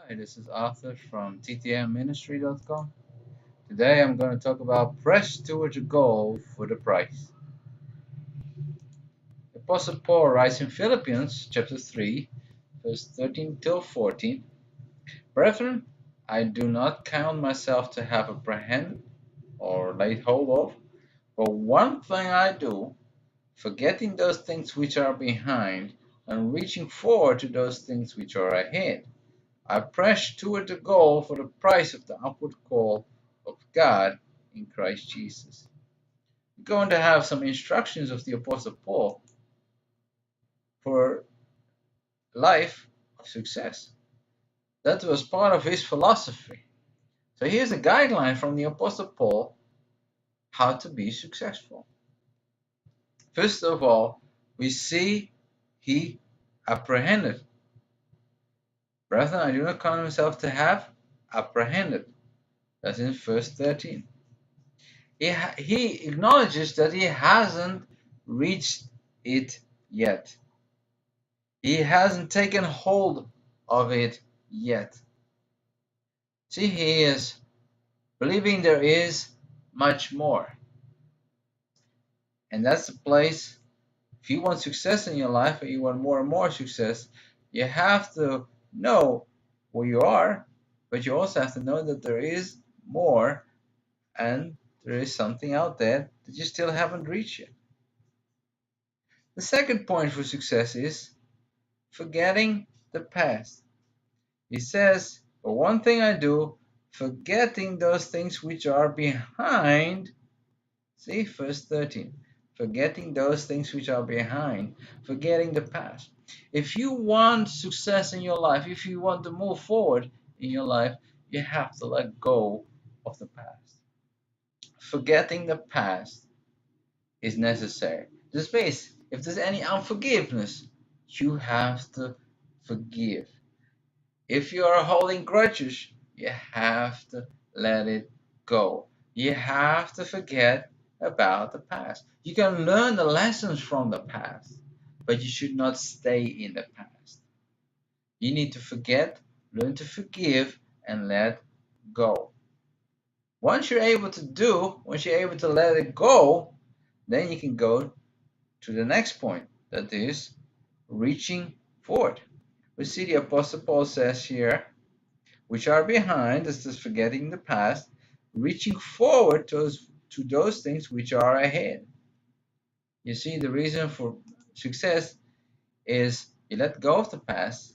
Hi, this is Arthur from ttmministry.com. Today I'm going to talk about press towards a goal for the prize. Apostle Paul writes in Philippians chapter 3, verse 13 till 14, Brethren, I do not count myself to have apprehended or laid hold of, but one thing I do, forgetting those things which are behind and reaching forward to those things which are ahead. I press toward the goal for the prize of the upward call of God in Christ Jesus. We're going to have some instructions of the Apostle Paul for life of success. That was part of his philosophy. So here's a guideline from the Apostle Paul how to be successful. First of all, we see he apprehended. Brethren, I do not count myself to have apprehended. That's in verse 13. He acknowledges that he hasn't reached it yet. He hasn't taken hold of it yet. See, he is believing there is much more. And that's the place, if you want success in your life, or you want more and more success, you have to know where you are, but you also have to know that there is more and there is something out there that you still haven't reached yet. The second point for success is forgetting the past. He says, for one thing I do, forgetting those things which are behind. See, verse 13. Forgetting those things which are behind, forgetting the past. If you want success in your life, if you want to move forward in your life, you have to let go of the past. Forgetting the past is necessary. This means if there's any unforgiveness, you have to forgive. If you are holding grudges, you have to let it go. You have to forget about the past. You can learn the lessons from the past, but you should not stay in the past. You need to forget, learn to forgive, and let go. Once you're able to let it go, then you can go to the next point, that is reaching forward. We see the Apostle Paul says here, which are behind, this is forgetting the past, reaching forward to those things which are ahead. You see, the reason for success is you let go of the past,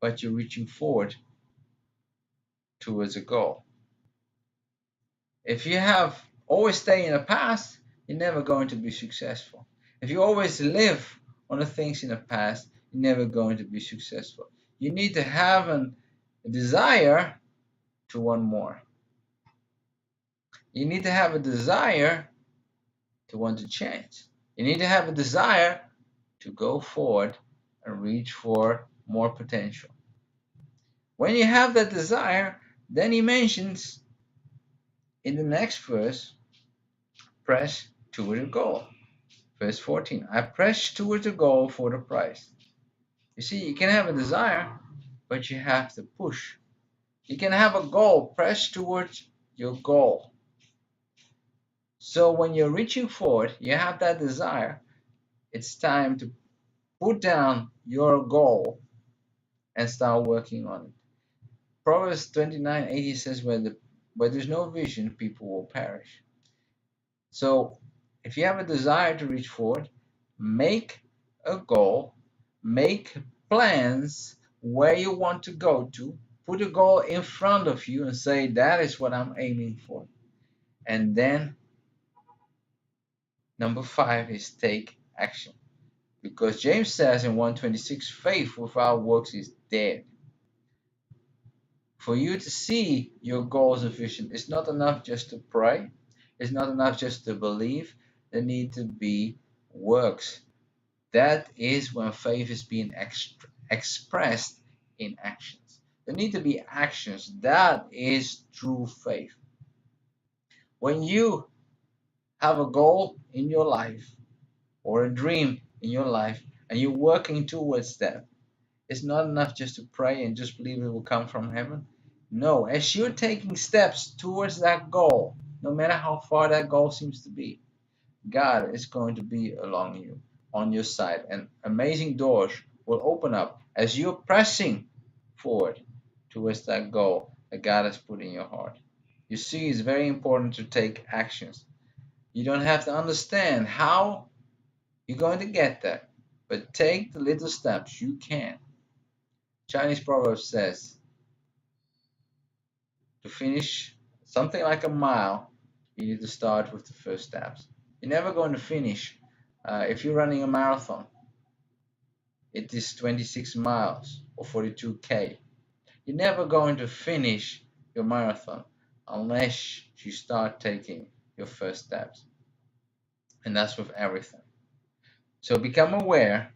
but you're reaching forward towards a goal. If you have always stay in the past, you're never going to be successful. If you always live on the things in the past, you're never going to be successful. You need to have a desire to want more. You need to have a desire to want to change. You need to have a desire to go forward and reach for more potential. When you have that desire, then he mentions in the next verse, press toward the goal. Verse 14, I press toward the goal for the prize. You see, you can have a desire, but you have to push. You can have a goal, press towards your goal. So when you're reaching forward, you have that desire, it's time to put down your goal and start working on it. Proverbs 29:80 says, where there's no vision, people will perish. So if you have a desire to reach forward, make a goal, make plans where you want to go to, put a goal in front of you and say, that is what I'm aiming for. And then number 5 is take action. Because James says in 1:26, faith without works is dead. For you to see your goals and vision, it's not enough just to pray. It's not enough just to believe. There need to be works. That is when faith is being expressed in actions. There need to be actions. That is true faith. When you have a goal in your life or a dream in your life and you're working towards that, It's not enough just to pray and just believe it will come from heaven. No, as you're taking steps towards that goal, no matter how far that goal seems to be, God is going to be along you, on your side, and amazing doors will open up as you're pressing forward towards that goal that God has put in your heart. You see, it's very important to take actions. You don't have to understand how you're going to get there, but take the little steps you can. Chinese proverb says to finish something like a mile, you need to start with the first steps. You're never going to finish. If you're running a marathon, it is 26 miles or 42K. You're never going to finish your marathon unless you start taking your first steps. And that's with everything. So become aware.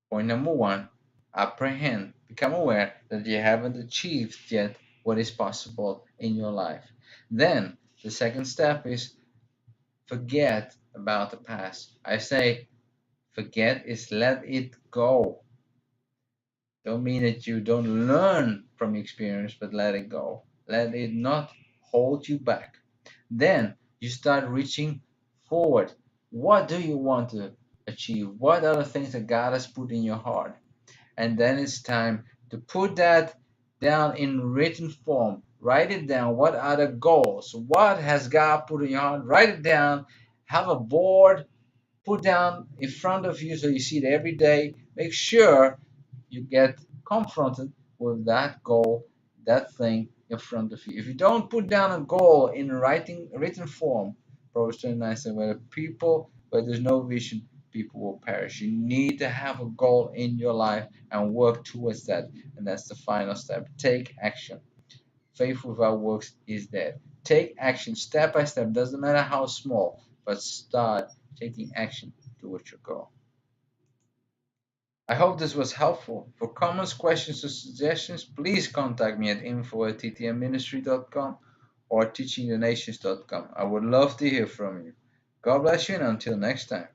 Point number one, apprehend. Become aware that you haven't achieved yet what is possible in your life. Then the second step is forget about the past. I say forget is let it go. Don't mean that you don't learn from experience, but let it go. Let it not hold you back. Then you start reaching forward. What do you want to achieve? What are the things that God has put in your heart? And then it's time to put that down in written form. Write it down. What are the goals? What has God put in your heart? Write it down. Have a board put down in front of you so you see it every day. Make sure you get confronted with that goal, that thing in front of you. If you don't put down a goal in written form, Proverbs 29 says, where there's no vision, people will perish. You need to have a goal in your life and work towards that. And that's the final step. Take action. Faith without works is dead. Take action step by step. Doesn't matter how small, but start taking action towards your goal. I hope this was helpful. For comments, questions, or suggestions, please contact me at info@ttmministry.com or teachingthenations.com. I would love to hear from you. God bless you, and until next time.